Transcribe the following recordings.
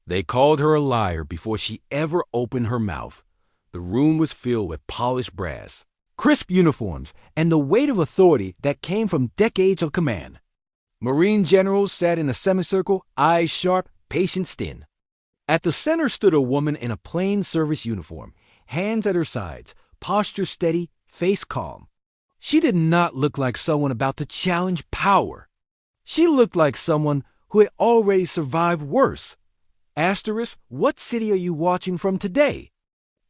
They called her a liar before she ever opened her mouth. The room was filled with polished brass, crisp uniforms, and the weight of authority that came from decades of command. Marine generals sat in a semicircle, eyes sharp, patience thin. At the center stood a woman in a plain service uniform, hands at her sides, posture steady, face calm. She did not look like someone about to challenge power. She looked like someone who had already survived worse. Asterisk, what city are you watching from today?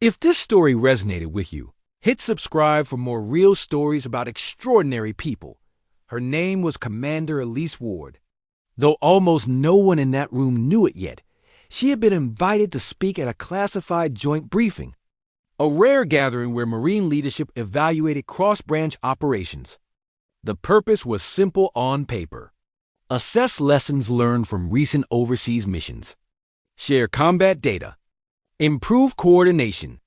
If this story resonated with you, hit subscribe for more real stories about extraordinary people. Her name was Commander Elise Ward. Though almost no one in that room knew it yet, she had been invited to speak at a classified joint briefing, a rare gathering where Marine leadership evaluated cross-branch operations. The purpose was simple on paper: assess lessons learned from recent overseas missions, share combat data, improve coordination.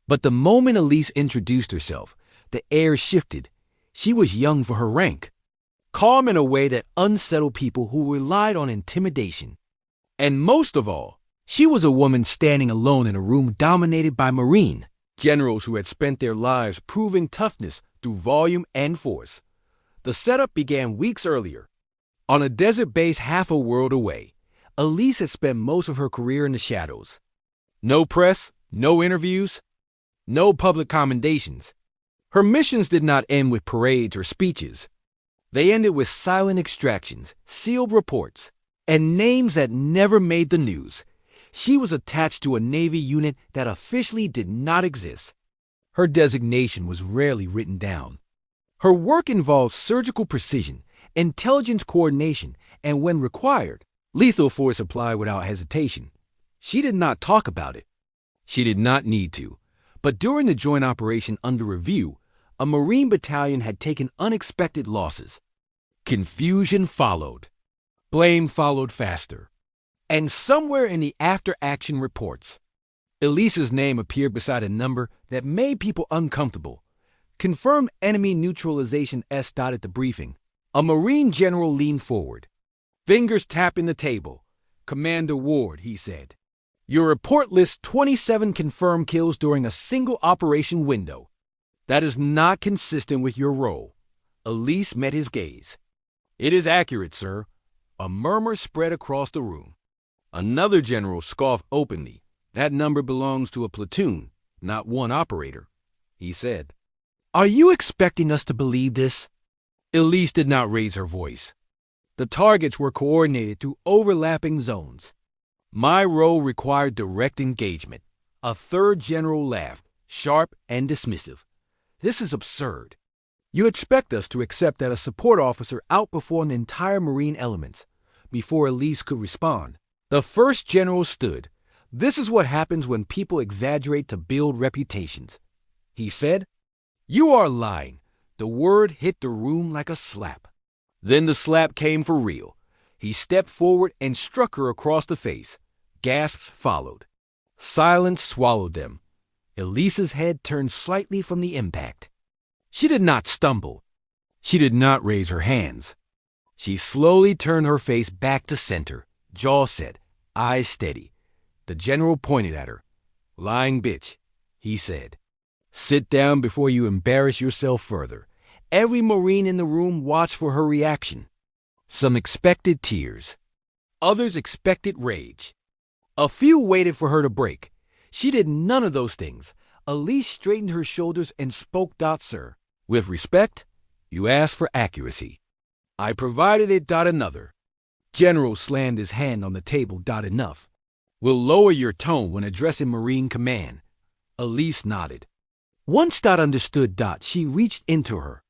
But the moment Elise introduced herself, the air shifted. She was young for her rank, calm in a way that unsettled people who relied on intimidation. And most of all, she was a woman standing alone in a room dominated by Marine generals who had spent their lives proving toughness through volume and force. The setup began weeks earlier. On a desert base half a world away, Elise had spent most of her career in the shadows. No press, no interviews, no public commendations. Her missions did not end with parades or speeches. They ended with silent extractions, sealed reports, and names that never made the news. She was attached to a Navy unit that officially did not exist. Her designation was rarely written down. Her work involved surgical precision, intelligence coordination, and when required, lethal force applied without hesitation. She did not talk about it. She did not need to. But during the joint operation under review, a Marine battalion had taken unexpected losses. Confusion followed. Blame followed faster. And somewhere in the after-action reports, Elise's name appeared beside a number that made people uncomfortable. Confirmed enemy neutralization S. At the briefing, a Marine general leaned forward, fingers tapping the table. "Commander Ward," he said, "your report lists 27 confirmed kills during a single operation window. That is not consistent with your role." Elise met his gaze. "It is accurate, sir." A murmur spread across the room. Another general scoffed openly. "That number belongs to a platoon, not one operator," he said. "Are you expecting us to believe this?" Elise did not raise her voice. The targets were coordinated through overlapping zones. "My role required direct engagement." A third general laughed, sharp and dismissive. "This is absurd. You expect us to accept that a support officer outperformed entire Marine elements." Before Elise could respond, the first general stood. "This is what happens when people exaggerate to build reputations," he said. "You are lying." The word hit the room like a slap. Then the slap came for real. He stepped forward and struck her across the face. Gasps followed. Silence swallowed them. Elise's head turned slightly from the impact. She did not stumble. She did not raise her hands. She slowly turned her face back to center, jaw set, eyes steady. The general pointed at her. "Lying bitch," he said. "Sit down before you embarrass yourself further." Every Marine in the room watched for her reaction. Some expected tears. Others expected rage. A few waited for her to break. She did none of those things. Elise straightened her shoulders and spoke. "Sir, with respect, you asked for accuracy. I provided it. Another general slammed his hand on the table. Enough. We'll lower your tone when addressing Marine command." Elise nodded. Once understood. She reached into her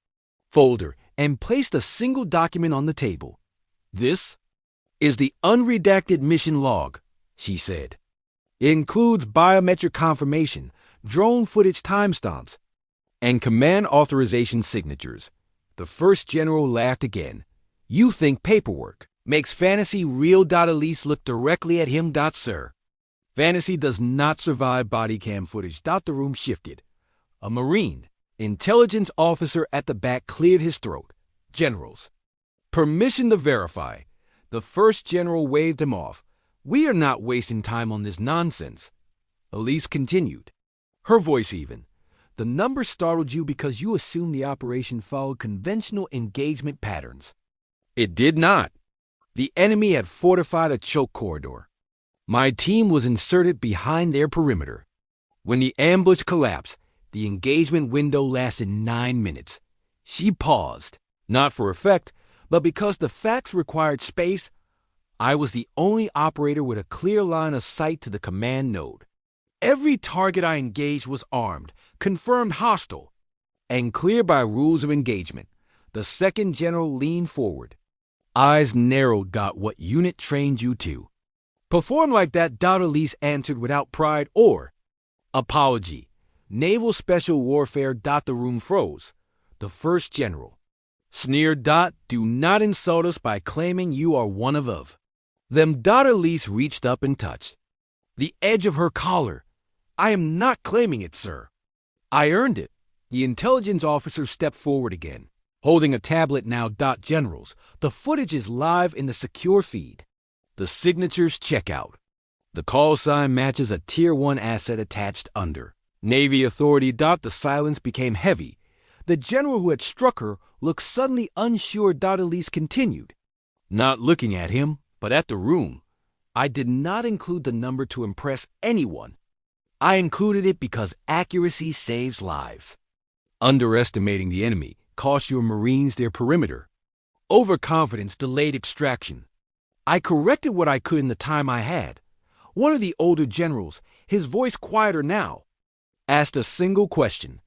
folder and placed a single document on the table. "This is the unredacted mission log," she said. "It includes biometric confirmation, drone footage timestamps, and command authorization signatures." The first general laughed again. "You think paperwork makes fantasy real?" Elise looked directly at him. "Sir, fantasy does not survive body cam footage." The room shifted. A Marine intelligence officer at the back cleared his throat. "Generals, permission to verify." The first general waved him off. "We are not wasting time on this nonsense," Elise continued, her voice even. "The number startled you because you assumed the operation followed conventional engagement patterns. It did not. The enemy had fortified a choke corridor. My team was inserted behind their perimeter. When the ambush collapsed, the engagement window lasted 9 minutes. She paused, not for effect, but because the facts required space. I was the only operator with a clear line of sight to the command node. Every target I engaged was armed, confirmed hostile, and clear by rules of engagement." The second general leaned forward. Eyes narrowed. "What unit trained you to?" "Perform like that," Elise answered without pride or apology. "Naval Special Warfare." The room froze. The first general sneered. "Do not insult us by claiming you are one of them." Elise reached up and touched the edge of her collar. "I am not claiming it, sir. I earned it." The intelligence officer stepped forward again, holding a tablet now. "Generals, the footage is live in the secure feed. The signatures check out. The call sign matches a Tier 1 asset attached under. Navy authority." The silence became heavy. The general who had struck her looked suddenly unsure. Elise continued, not looking at him, but at the room. "I did not include the number to impress anyone. I included it because accuracy saves lives. Underestimating the enemy cost your Marines their perimeter. Overconfidence delayed extraction. I corrected what I could in the time I had." One of the older generals, his voice quieter now, asked a single question.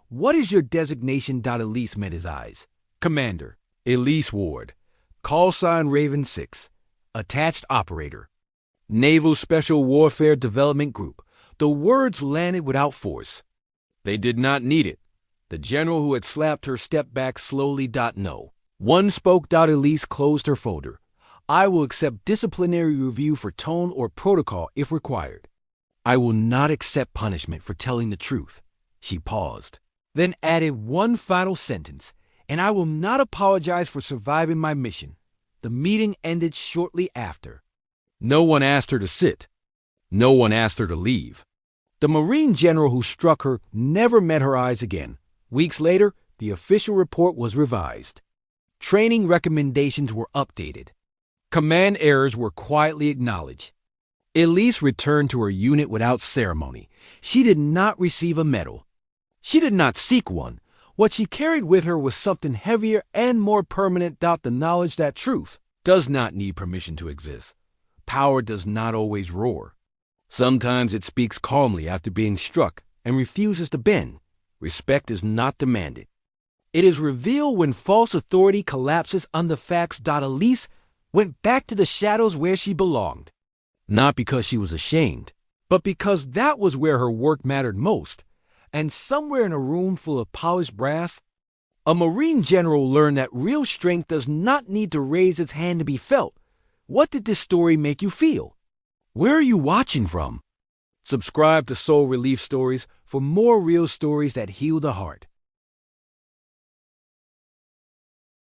"What is your designation?" Elise met his eyes. "Commander, Elise Ward. Call sign Raven 6. Attached operator. Naval Special Warfare Development Group." The words landed without force. They did not need it. The general who had slapped her stepped back slowly. "No." One spoke. Elise closed her folder. "I will accept disciplinary review for tone or protocol if required. I will not accept punishment for telling the truth." She paused, then added one final sentence, "and I will not apologize for surviving my mission." The meeting ended shortly after. No one asked her to sit. No one asked her to leave. The Marine general who struck her never met her eyes again. Weeks later, the official report was revised. Training recommendations were updated. Command errors were quietly acknowledged. Elise returned to her unit without ceremony. She did not receive a medal. She did not seek one. What she carried with her was something heavier and more permanent. The knowledge that truth does not need permission to exist. Power does not always roar. Sometimes it speaks calmly after being struck and refuses to bend. Respect is not demanded. It is revealed when false authority collapses under facts. Elise went back to the shadows where she belonged. Not because she was ashamed, but because that was where her work mattered most. And somewhere in a room full of polished brass, a Marine general learned that real strength does not need to raise its hand to be felt. What did this story make you feel? Where are you watching from? Subscribe to Soul Relief Stories for more real stories that heal the heart.